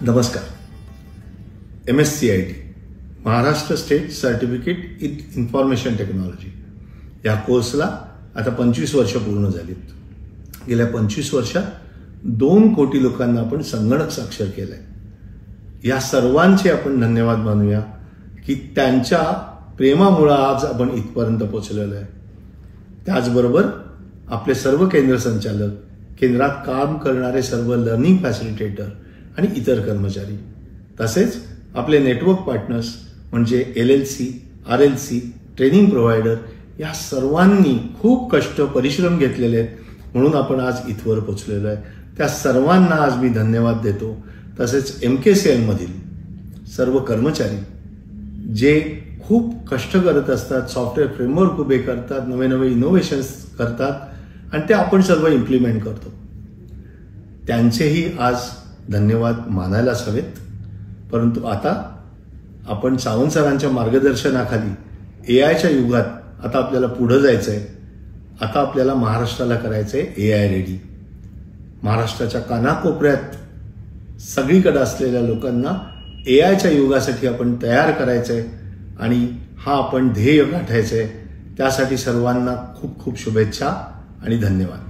नमस्कार. MSCIT Maharashtra state certificate in information technology या कोर्सला आता 25 वर्ष पूर्ण झालीत. गेल्या 25 वर्षात 2 कोटी लोकांना आपण संगणक साक्षर केलंय. या सर्वांचे आपण धन्यवाद मानूया की त्यांच्या प्रेमामुळे आज आपण इथपर्यंत पोहोचलेलो आहे. त्याचबरोबर आपले सर्व केंद्र संचालक, केंद्रात काम करणारे सर्व लर्निंग फॅसिलिटेटर आणि इतर कर्मचारी, तसेच आपले नेटवर्क पार्टनर्स म्हणजे LLC, RLC, ट्रेनिंग प्रोव्हायडर या सर्वांनी खूप कष्ट परिश्रम घेतलेले आहेत, म्हणून आपण आज इथवर पोहोचलेलो आहे. त्या सर्वांना आज मी धन्यवाद देतो. तसेच MKCL मधील सर्व कर्मचारी जे खूप कष्ट करत असतात, सॉफ्टवेअर फ्रेमवर्क उभे करतात, नवे नवे इनोव्हेशन्स करतात आणि ते आपण सर्व इम्प्लिमेंट करतो, त्यांचेही आज धन्यवाद मानायलाच हवेत. परंतु आता आपण सावंत सरांच्या मार्गदर्शनाखाली AIच्या युगात आता आपल्याला पुढे जायचंय. आता आपल्याला महाराष्ट्राला करायचंय AI रेडी. महाराष्ट्राच्या कानाकोपऱ्यात सगळीकडे असलेल्या लोकांना AIच्या युगासाठी आपण तयार करायचंय आणि हा आपण ध्येय गाठायचंय. त्यासाठी सर्वांना खूप खूप शुभेच्छा आणि धन्यवाद.